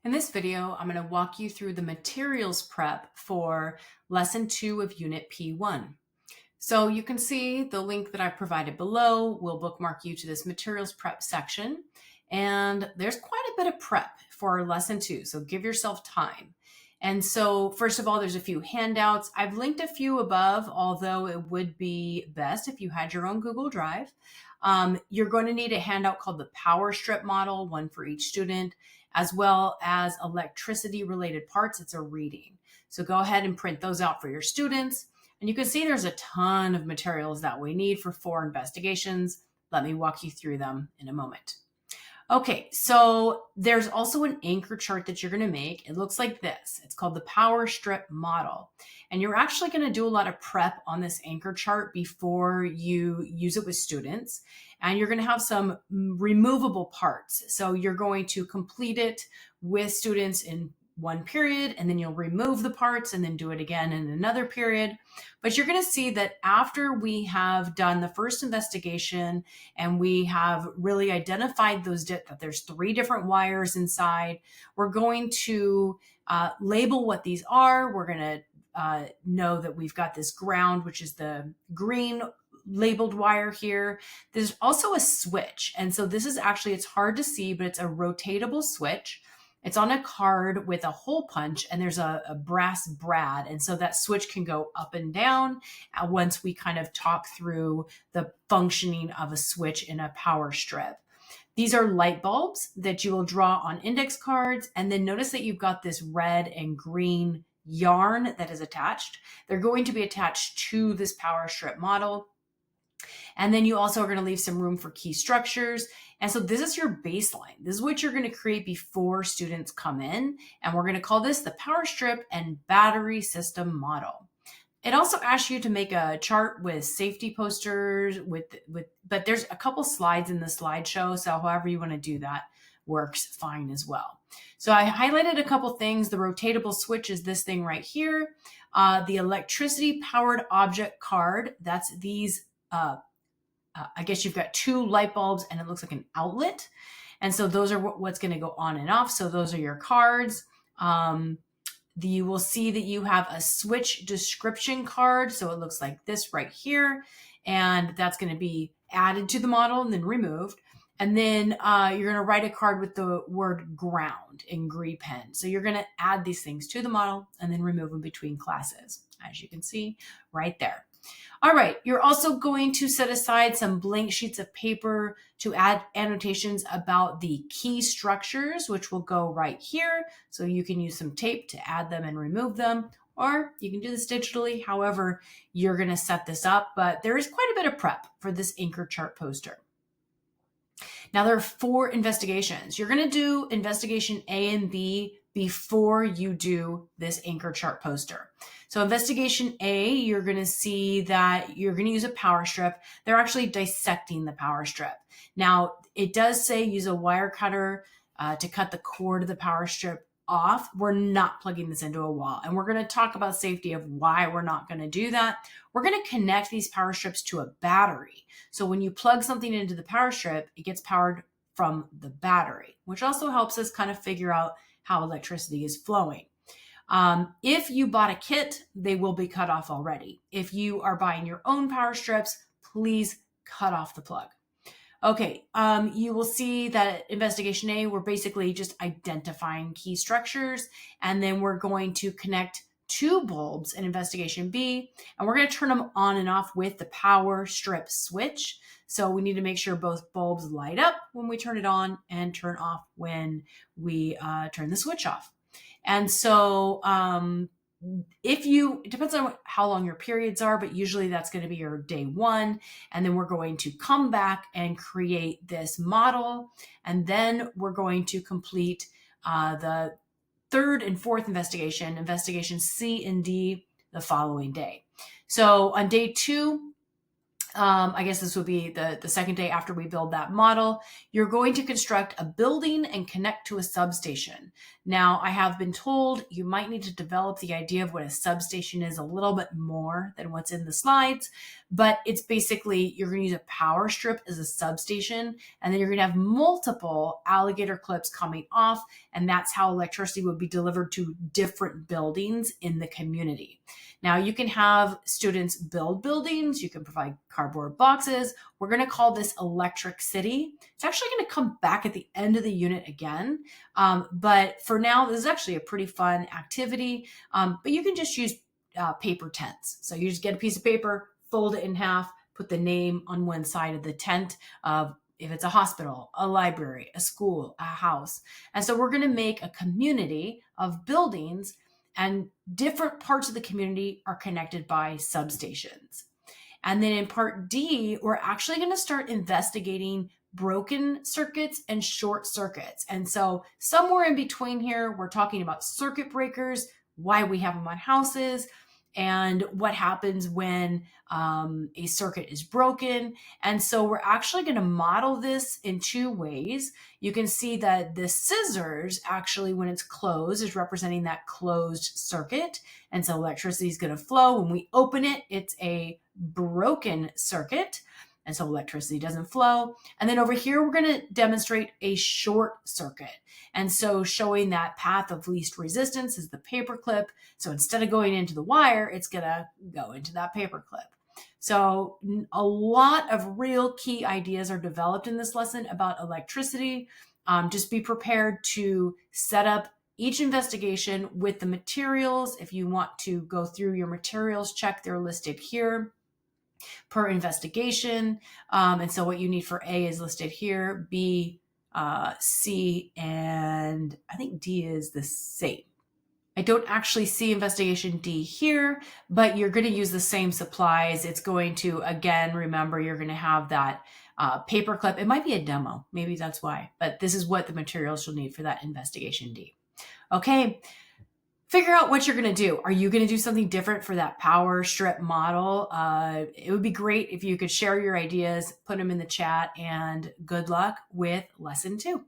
In this video, I'm going to walk you through the materials prep for Lesson 2 of Unit P1. So you can see the link that I provided below will bookmark you to this materials prep section. And there's quite a bit of prep for Lesson 2, so give yourself time. And so first of all, there's a few handouts. I've linked a few above, although it would be best if you had your own Google Drive. You're going to need a handout called the power strip model, one for each student, as well as electricity related parts. It's a reading. So go ahead and print those out for your students. And you can see there's a ton of materials that we need for 4 investigations. Let me walk you through them in a moment. Okay, so there's also an anchor chart that you're going to make. It looks like this. It's called the power strip model. And you're actually going to do a lot of prep on this anchor chart before you use it with students. And you're going to have some removable parts. So you're going to complete it with students in one period, and then you'll remove the parts and then do it again in another period. But you're going to see that after we have done the first investigation and we have really identified that there's 3 different wires inside, we're going to label what these are. We're going to know that we've got this ground, which is the green labeled wire here. There's also a switch. And so this is actually, it's hard to see, but it's a rotatable switch. It's on a card with a hole punch, and there's a brass brad. And so that switch can go up and down once we kind of talk through the functioning of a switch in a power strip. These are light bulbs that you will draw on index cards. And then notice that you've got this red and green yarn that is attached. They're going to be attached to this power strip model. And then you also are going to leave some room for key structures. And so this is your baseline. This is what you're going to create before students come in. And we're going to call this the power strip and battery system model. It also asks you to make a chart with safety posters but there's a couple slides in the slideshow. So however you want to do that works fine as well. So I highlighted a couple things. The rotatable switch is this thing right here. The electricity powered object card, that's these I guess you've got 2 light bulbs and it looks like an outlet. And so those are what's going to go on and off. So those are your cards. You will see that you have a switch description card. So it looks like this right here. And that's going to be added to the model and then removed. And then you're going to write a card with the word ground in green pen. So you're going to add these things to the model and then remove them between classes, as you can see right there. All right, you're also going to set aside some blank sheets of paper to add annotations about the key structures, which will go right here. So you can use some tape to add them and remove them, or you can do this digitally, however you're going to set this up. But there is quite a bit of prep for this anchor chart poster. Now there are 4 investigations. You're going to do investigation A and B before you do this anchor chart poster. So investigation A, you're going to see that you're going to use a power strip. They're actually dissecting the power strip. Now it does say use a wire cutter to cut the cord of the power strip off. We're not plugging this into a wall. And we're going to talk about safety of why we're not going to do that. We're going to connect these power strips to a battery. So when you plug something into the power strip, it gets powered from the battery, which also helps us kind of figure out how electricity is flowing. If you bought a kit, they will be cut off already. If you are buying your own power strips, please cut off the plug. Okay, you will see that investigation A, we're basically just identifying key structures, and then we're going to connect 2 bulbs in investigation B, and we're going to turn them on and off with the power strip switch. So we need to make sure both bulbs light up when we turn it on and turn off when we turn the switch off. And so it depends on how long your periods are, but usually that's going to be your day 1. And then we're going to come back and create this model. And then we're going to complete the 3rd and 4th investigation C and D, the following day. So on day 2, I guess this would be the second day after we build that model, you're going to construct a building and connect to a substation. Now, I have been told you might need to develop the idea of what a substation is a little bit more than what's in the slides, but it's basically you're going to use a power strip as a substation, and then you're going to have multiple alligator clips coming off, and that's how electricity would be delivered to different buildings in the community. Now, you can have students build buildings, you can provide cardboard boxes. We're going to call this Electric City. It's actually going to come back at the end of the unit again, but for now, this is actually a pretty fun activity, but you can just use paper tents. So you just get a piece of paper, fold it in half, put the name on one side of the tent of if it's a hospital, a library, a school, a house. And so we're going to make a community of buildings, and different parts of the community are connected by substations. And then in part D, we're actually going to start investigating broken circuits and short circuits. And so somewhere in between here, we're talking about circuit breakers, why we have them on houses, and what happens when a circuit is broken. And so we're actually going to model this in two ways. You can see that the scissors actually, when it's closed, is representing that closed circuit. And so electricity is going to flow. When we open it, it's a broken circuit. And so electricity doesn't flow. And then over here, we're going to demonstrate a short circuit. And so showing that path of least resistance is the paper clip. So instead of going into the wire, it's going to go into that paper clip. So a lot of real key ideas are developed in this lesson about electricity. Just be prepared to set up each investigation with the materials. If you want to go through your materials, check, they're listed here per investigation. And so what you need for A is listed here, B, C, and I think D is the same. I don't actually see investigation D here, but you're going to use the same supplies. It's going to, again, remember, you're going to have that paper clip. It might be a demo. Maybe that's why, but this is what the materials you'll need for that investigation D. Okay. Figure out what you're going to do. Are you going to do something different for that power strip model? It would be great if you could share your ideas, put them in the chat, and good luck with lesson 2.